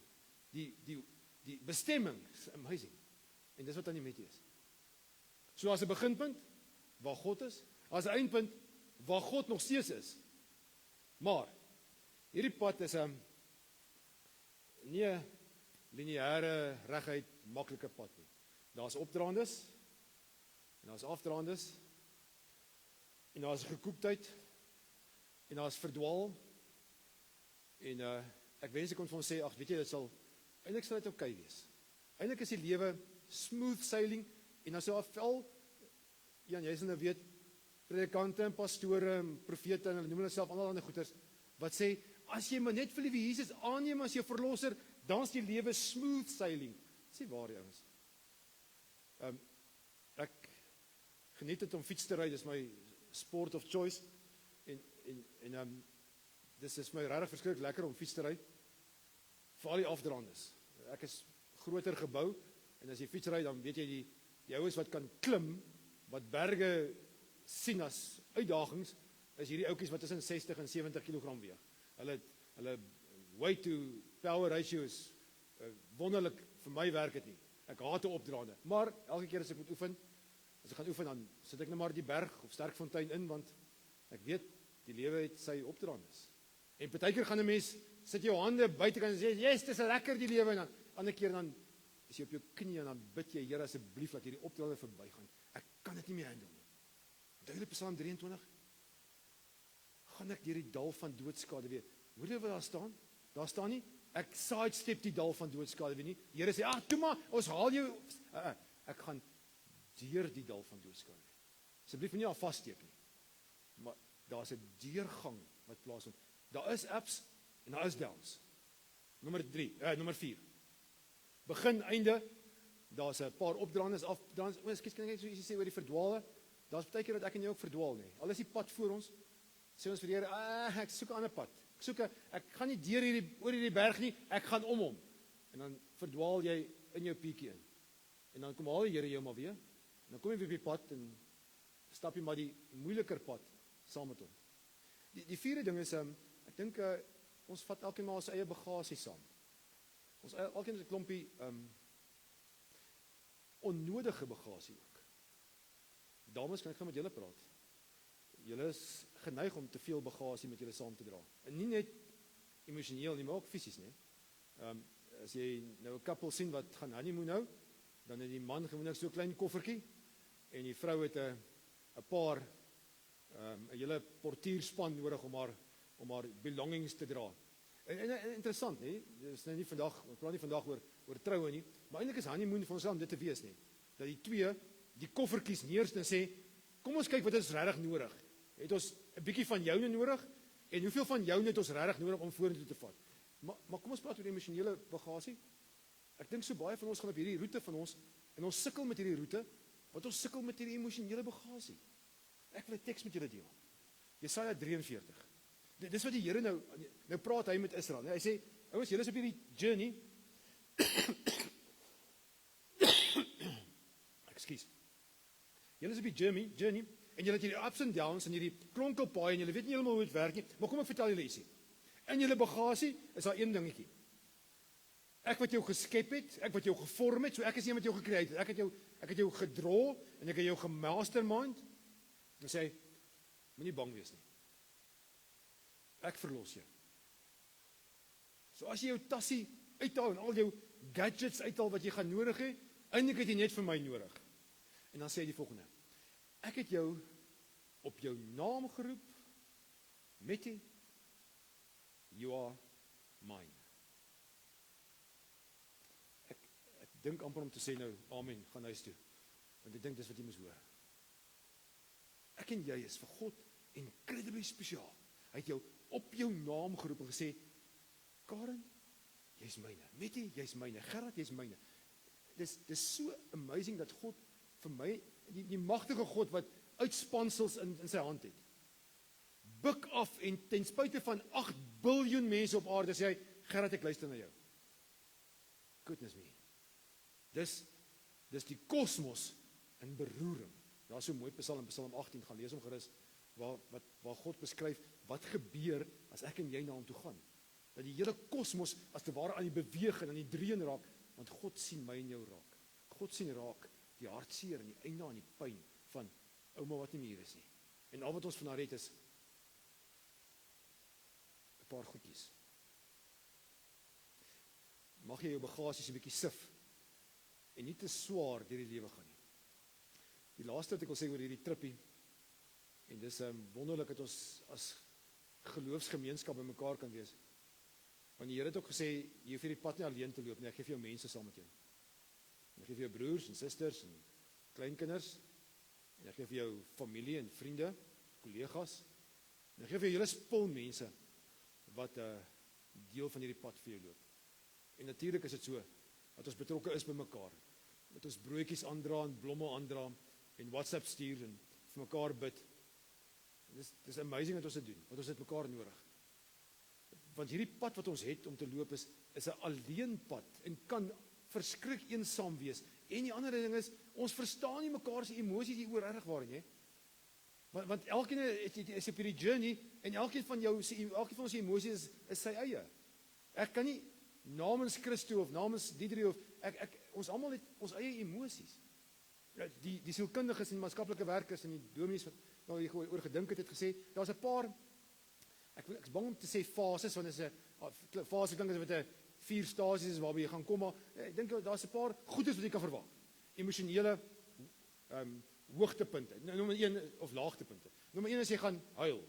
Die bestemming is amazing. En dis wat aan die met is. So as 'n beginpunt waar God is, as 'n eindpunt waar God nog steeds is. Maar hierdie pad is 'n nie 'n lineêre, reguit, maklike pad nie. Daar's opdraandes en daar's afdraandes en daar's gekoektheid en daar's verdwaal en ek wens ek kon vir ons sê, ag weet jy, eintlik sal dit oukei wees. Eintlik is die lewe smooth sailing en dan sou afval, Jan, jy sal nou weet, predikante en pastore en profete en hulle noem hulle self allerlei goeters, wat sê, as jy maar net vir liewe Jesus aanneem as jou verlosser, dan is die lewe smooth sailing. Dis nie waar, ouens. Ek geniet dit om fiets te ry, dis my sport of choice, en dis is my regtig verskriklik lekker om fiets te ry, veral die afdraandes. Ek is groter gebou, en as jy fiets ry, dan weet jy die ouens wat kan klim, wat berge sien as uitdagings, is hierdie oukies wat tussen 60 en 70 kg weeg. Hulle weight to power ratio is wonderlik, vir my werk dit nie. Ek haat 'n opdraande, maar elke keer as ek moet oefen, as ek gaan oefen, dan sit ek net maar die berg of Sterkfontein in, want ek weet, die lewe het sy opdraandes. En partykeer gaan 'n mens, sit jou hande buitekant en sê, yes, dis lekker die lewe, en dan, ander keer dan, is jy op jou knie en dan bid jy, Here asseblief, laat hierdie opdraande verbygaan. Ek kan dit nie meer handle nie. Onthou julle Psalm 23? Gaan ek deur die dal van doodskade weer. Hoor jy wat daar staan? Daar staan nie, ek sidestep die dal van doodskade weer nie. Die Here sê, toe maar, ons haal jou, ek gaan deur die dal van doodskade weer. Asseblief nie al vassteek nie. Maar daar's 'n deurgang wat plaasvind. Daar is ups en daar is downs. Nommer 4. Begin, einde, daar's 'n paar opdraandes, afdraandes. Ekskuus, kan ek net so ietsie sê oor die verdwaal? Daar's baie keer dat ek en jy ook verdwaal nie. Al is die pad voor ons, sê ons vir die Here, ek soek 'n ander pad. Ek gaan nie oor hierdie berg nie, ek gaan om hom. En dan verdwaal jy in jou pietjie in. En dan kom haal die Here jou maar weer. En dan kom jy weer op die pad en stap jy maar die moeiliker pad saam met hom. Die vierde ding is, ek dink ons vat elkeen maar ons eie bagasie saam. Ons elkeen het 'n klompie onnodige bagasie ook. Dames, kan ek gaan met julle praat? Julle is geneig om te veel bagasie met julle saam te dra. En nie net emosioneel nie, maar ook fisies, nie. As jy nou 'n couple sien wat gaan honeymoon nou, dan het die man gewoonlik so 'n klein koffertjie en die vrou het 'n paar 'n hele portierspan nodig om haar belongings te dra. En interessant, nie? Dis nou nie vandag, ons praat nie vandag oor troue nie, maar eintlik is honeymoon vir ons om dit te wees, nie. Dat die twee die koffertjies neersit en sê, kom ons kyk wat is regtig nodig. Het ons 'n bietjie van joune nodig en hoeveel van joune het ons regtig nodig om vorentoe te vat? Maar kom ons praat oor die emosionele bagasie. Ek dink so baie van ons gaan op hierdie roete van ons en ons sukkel met hierdie roete Want ons sukkel met hierdie emosionele bagasie. Ek wil 'n teks met julle deel. Jesaja 43. Dis wat die Here nou praat hy met Israel. Hy sê, ouens, julle is op hierdie journey. Ekskuus. Julle is op die journey en julle het hierdie ups and downs en hierdie kronkelpaaie en julle weet nie heeltemal hoe dit werk nie. Maar kom ek vertel julle ietsie. In julle bagasie is daar een dingetjie. Ek wat jou geskep het, ek wat jou gevorm het, so ek is een wat jou gecreate het. Ek het jou gedraw en ek het jou gemastermind. En sê, moenie bang wees nie. Ek verlos jou. So as jy jou tassie uithaal en al jou gadgets uithaal wat jy gaan nodig hê, eintlik het jy net vir my nodig. En dan sê hy die volgende. Ek het jou op jou naam geroep, Metty, you are mine. Ek dink amper om te sê nou, amen, gaan huis toe. Want ek dink dis wat jy moet hoor. Ek en jy is vir God incredibly spesiaal. Hy het jou op jou naam geroep en gesê, Karen, jy's myne. Metty, jy's myne. Gerard, jy's myne. Dis so amazing dat God vir my, die magtige God wat uitspansels in sy hand het, buk af en ten spyte van 8 biljoen mense op aarde sê hy, Gerard, ek luister na jou. Goodness me. Dis die kosmos in beroering. Daar is so mooi Psalm 18, gaan lees hom gerus, waar God beskryf, wat gebeur as ek en jy na hom toe gaan. Dat die hele kosmos as te ware aan die beweeg en aan die dreen raak, want God sien my en jou raak. God sien raak die hartseer en die einde en die pyn van ouma wat nie meer hier is nie. En al wat ons van haar het is 'n paar goedjies. Mag jy jou bagasies 'n bietjie sif en nie te swaar deur die lewe gaan nie. Die laaste wat ek wil sê oor hierdie trippie, en dis wonderlik dat ons as geloofsgemeenskap by mekaar kan wees. Want die Here het ook gesê, jy hoef hierdie pad nie alleen te loop nie, ek gee vir jou mense saam met jou. Ek gee vir jou broers en susters en kleinkinders, en ek gee vir jou familie en vriende, kollegas, en ek gee vir jou hele spul mense wat deel van hierdie pad vir jou loop. En natuurlik is dit so, dat ons betrokke is by mekaar, dat ons broodjies aandra en blomme aandra, en WhatsApp stuur en vir mekaar bid. Dis amazing dat ons dit doen, want ons het mekaar nodig. Want hierdie pad wat ons het om te loop is 'n alleen pad en kan verskrik eensaam wees. En die ander ding is, ons verstaan nie mekaar se emosies hieroor regtig waar nie. Want elkeen is op hierdie journey en elkeen van ons emosies is sy eie. Ek kan nie namens Christo of namens Diedrie of ons almal het ons eie emosies. Die sielkundiges en maatskaplike werkers en die dominees wat nou oor gedink het gesê, daar's 'n paar, ek is bang om te sê fases, want dit is 'n fase klink asof dit 4 stasies is waarby jy gaan kom, maar ek dink daar's 'n paar goedes wat jy kan verwag. Emosionele hoogtepunte, nommer 1 of laagtepunte. Nommer 1 is jy gaan huil.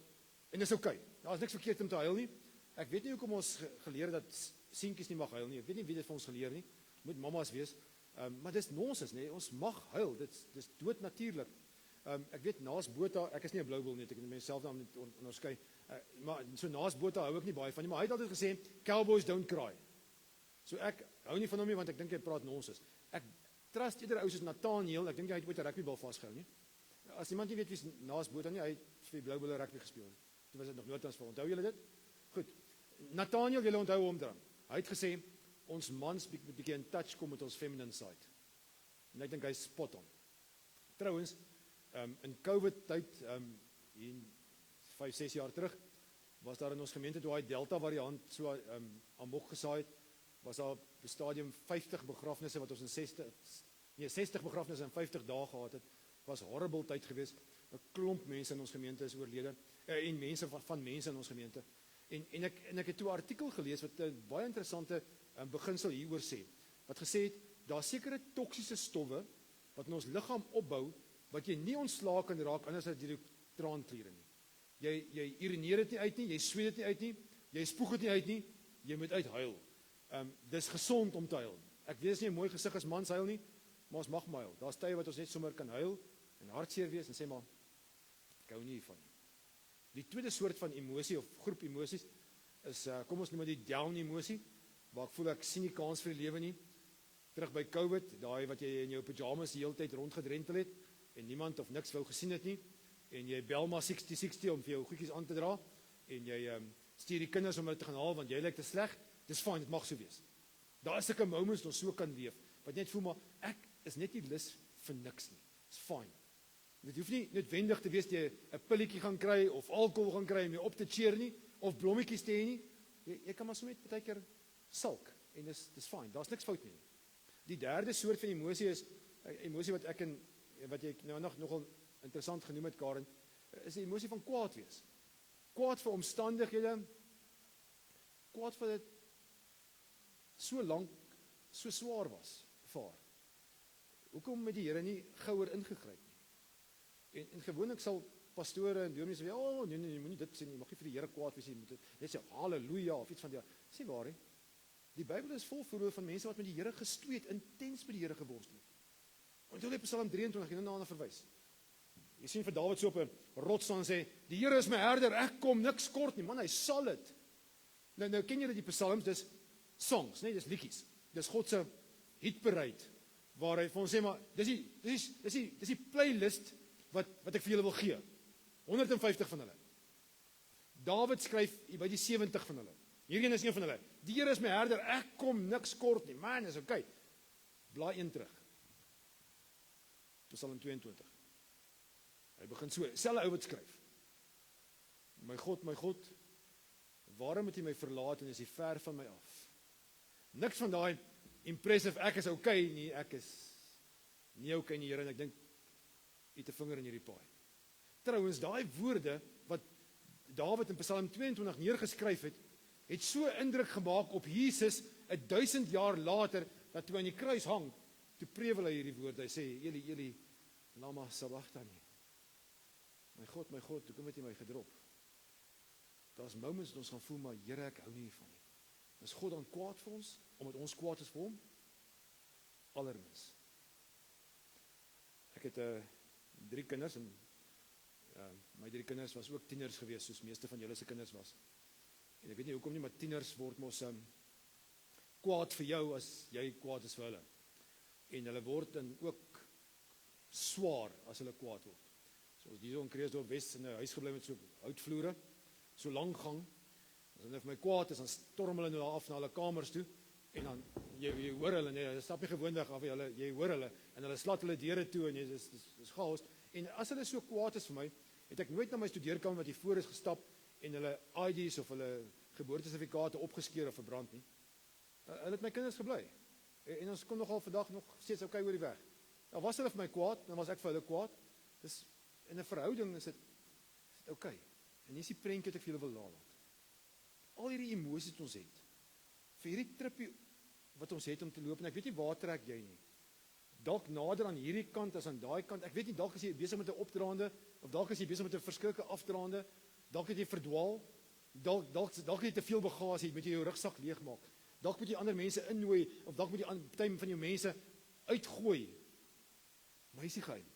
En dis oukei. Daar's niks verkeerd om te huil nie. Ek weet nie hoekom ons geleer dat seentjies nie mag huil nie. Ek weet nie wie dit vir ons geleer nie. Moet mammas wees. Maar dis nonsens, nee. Ons mag huil. Dis doodnatuurlik. Ek weet naas Botha, ek is nie 'n blou bil nie, ek het myself dan moet onderskei. Maar so naas Botha hou ek nie baie van nie, maar hy het altyd gesê cowboys don't cry. So ek hou nie van hom nie want ek dink hy praat nonsens. Ek trust eerder ou soos Nathaniel, ek dink hy het ooit 'n rugbybal vasgehou nie. As iemand nie weet wie's naas Botha nie, hy het vir Blou Bulle rugby gespeel. Toe was dit nog Noordtransvaal. Onthou julle dit? Goed. Nathaniel, julle onthou hom dan. Hy het gesê ons mans bietjie in touch kom met ons feminine side. En ek dink hy's spot on. Trouwens, in COVID tyd, hier 5-6 jaar terug, was daar in ons gemeente toe hy Delta variant so amok gesaai het, was daar op die stadium 50 begrafnisse wat ons in 60 begrafnisse in 50 dae gehad het. Was horrible tyd geweest. 'n Klomp mense in ons gemeente is oorlede en mense van mense in ons gemeente. En ek het toe 'n artikel gelees wat 'n baie interessante beginsel hieroor sê. Wat gesê het, daar sekere toksiese stowwe wat in ons liggaam opbou wat jy nie ontslae kan raak anders as deur die traankliere nie. Jy urineer dit nie uit nie, jy sweet dit nie uit nie, jy spoeg dit nie uit nie, jy moet uithuil. Dis gesond om te huil. Ek weet nie 'n mooi gesig as mans huil nie, maar ons mag maar huil. Daar's tye wat ons net sommer kan huil en hartseer wees en sê maar ek hou nie hiervan nie. Die tweede soort van emosie of groep emosies is kom ons noem dit die down emosie, waar ek voel ek sien nie kans vir die lewe nie. terug by COVID, daai wat jy in jou pyjamas die hele tyd rondgedrentel het, en niemand of niks wou gesien het nie, en jy bel maar 60-60 om vir jou goedjies aan te dra, en jy stuur die kinders om hulle te gaan haal, want jy lyk te sleg, dis fyn, dit mag so wees. Daar is sulke moments wat ons so kan leef, wat net voel maar, ek is net nie lus vir niks nie, dis fyn. Dit hoef nie noodwendig te wees jy 'n pilletjie gaan kry, of alkohol gaan kry om jou op te cheer nie, of blommetjies te hê nie, jy kan maar so net partykeer sulk, en dis fyn, daar's niks fout nie. Die derde soort van emosie is, emosie wat jy nou nogal interessant genoem het, Karen, is die emosie van kwaad wees. Kwaad vir omstandighede, kwaad vir dit so lank, so swaar was vir haar. Hoekom met die Here nie gouer ingegryp nie? En gewoonlik sal pastore en dominees sê, nee, jy moenie dit sê nie, jy mag nie vir die Here kwaad wees nie, jy moet net sê halleluja of iets van die, sê waar nie. Die Bybel is vol voorbeelde van mense wat met die Here gestoei het, intens met die Here geworstel het. Onthou jy Psalm 23, jy nou daarna verwys. Jy sien vir Dawid so op 'n rots staan en sê, die Here is my herder, ek kom niks kort nie, man, hy sal dit. Nou ken julle die psalms, dis songs, nee, dis liedjies. Dis God se hitparade waar hy vir ons sê maar dis die playlist wat ek vir julle wil gee. 150 van hulle. Dawid skryf by die 70 van hulle. Hierdie is een van hulle. Die Here is my herder, ek kom niks kort nie. Man, is okay. Blaai 1 terug. Psalm 22. Hy begin so, selfe ou wat skryf. My God, waarom het jy my verlaat en is jy ver van my af? Niks van daai impressive, ek is okay nie, ek is nie okay nie, Here, en ek dink, jy het 'n vinger in hierdie paai. Trouwens, daai woorde wat Dawid in Psalm 22 neergeskryf het so indruk gemaak op Jesus 1000 jaar later, dat toe aan die kruis hang, toe prewel hy hierdie woorde, hy sê, Eli, lama sabachthani. My God, hoekom het jy my gedrop? Daar's moments wat ons gaan voel, maar Here, ek hou nie hiervan nie. Is God dan kwaad vir ons, omdat ons kwaad is vir hom? Allermins. Ek het 3 kinders, en my 3 kinders was ook tieners gewees, soos meeste van julle se kinders was. En ek weet nie hoekom nie, maar tieners word mos kwaad vir jou, as jy kwaad is vir hulle. En hulle word dan ook swaar, as hulle kwaad word. So as hier in Kreeusdorp Wes in 'n huis gebly met so houtvloere, so lang gang, as hulle vir my kwaad is, dan storm hulle nou daar af na hulle kamers toe, en dan, jy hoor hulle, nee, hulle stap nie gewoondig af, jy hoor hulle, en hulle slat hulle deure toe, en dis chaos, en as hulle so kwaad is vir my, het ek nooit na my studeerkamer wat hier voor is gestap, en hulle ID's of hulle geboortesertifikate opgeskeur of verbrand nie. Hulle het my kinders gebly, en ons kom nogal vandag nog steeds okay oor die weg. Nou was hulle vir my kwaad, dan was ek vir hulle kwaad, dis, in 'n verhouding is dit okay, en hier is die prentjie wat ek vir julle wil laat. Al hierdie emosies wat ons het, vir hierdie trippie wat ons het om te loop, en ek weet nie waar trek jy nie, dalk nader aan hierdie kant as aan daai kant, ek weet nie, dalk is jy besig met 'n opdraande, of dalk is jy besig met 'n verskillike afdraande, dalk het jy verdwaal, dalk het jy te veel bagasie, moet jy jou rugsak leegmaak, dalk moet jy ander mense innooi, of dalk moet jy party van jou mense uitgooi, maar hier is die geheim.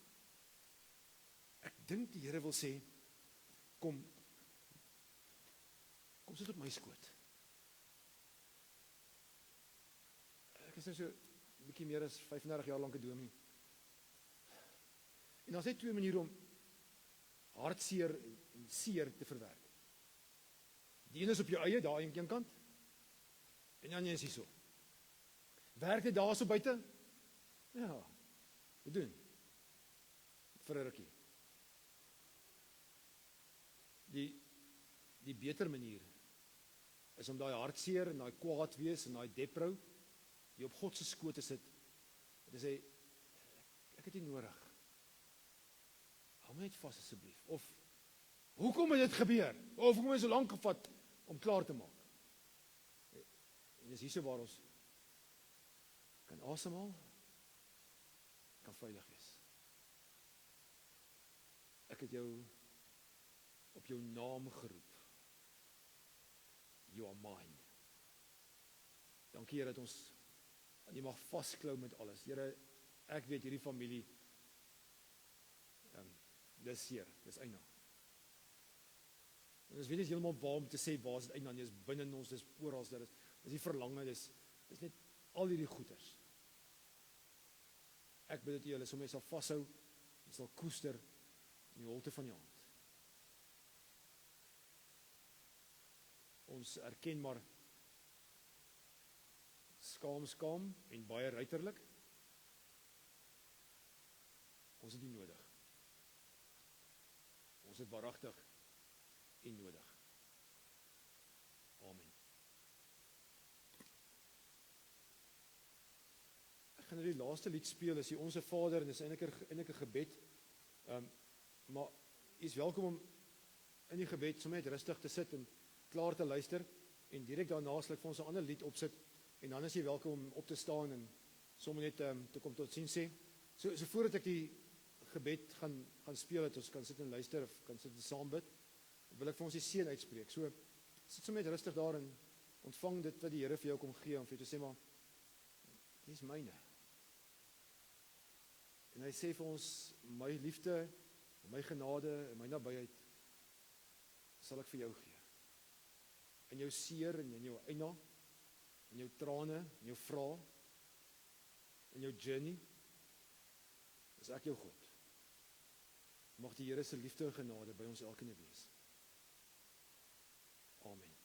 Ek dink die Here wil sê, kom sit op my skoot. Ek is nou so 'n bietjie meer as 35 jaar lank 'n dominee. En daar's net 2 maniere om hartseer en seer te verwerk. Die een is op jou eie, daar aan een kant, en dan is hy so. Werk dit daar so buite? Ja, dit doen. Vir 'n rukkie. Die beter manier is om daai hartseer en daai kwaad wees en daai deprou die op God se skoot te sit. Dit sê ek het dit nodig. Hou my net vas asseblief. Of hoekom het dit gebeur? Of hoekom het dit so lank gevat om klaar te maak? En dis hierso waar ons kan asemhaal, kan veilig wees. Ek het jou op jou naam geroep. You are mine. Dankie Here dat ons aan U mag vasklou met alles. Here, ek weet hierdie familie dis seer, dis eina. En ons weet nie heeltemal waar om te sê waar is dit eina, dis binne in ons, dis oral, dis die verlange, dis net al hierdie goeders. Ek bid dat U hulle sommer sal vashou en sal koester in die holte van U hand. Ons erken maar skaam en baie ruiterlik. Ons het U nodig. Ons het waaragtig U nodig. Amen. Ek gaan nou die laaste lied speel, is die Onse Vader, en dis eintlik 'n gebed. Maar U is welkom om in die gebed sommer net rustig te sit en klaar te luister, en direk daarna sal ek vir ons 'n ander lied opsit, en dan is jy welkom om op te staan en sommer net te kom tot sien sê. So voordat ek die gebed gaan speel, dat ons kan sit en luister of kan sit en saam bid, wil ek vir ons die seën uitspreek. So sit sommer net rustig daar en ontvang dit wat die Here vir jou kom gee, om vir jou te sê, maar dit is myne. En hy sê vir ons, my liefde, my genade en my nabyheid sal ek vir jou gee. In jou seer en in jou eina, in jou trane, in jou vrae, in jou journey, is ek jou God. Mag die Here se liefde en genade by ons elkeen wees. Amen.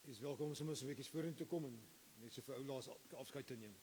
Jy is welkom om sommer so 'n bietjie vorentoe te kom en net so vir ou laas afskeid te neem.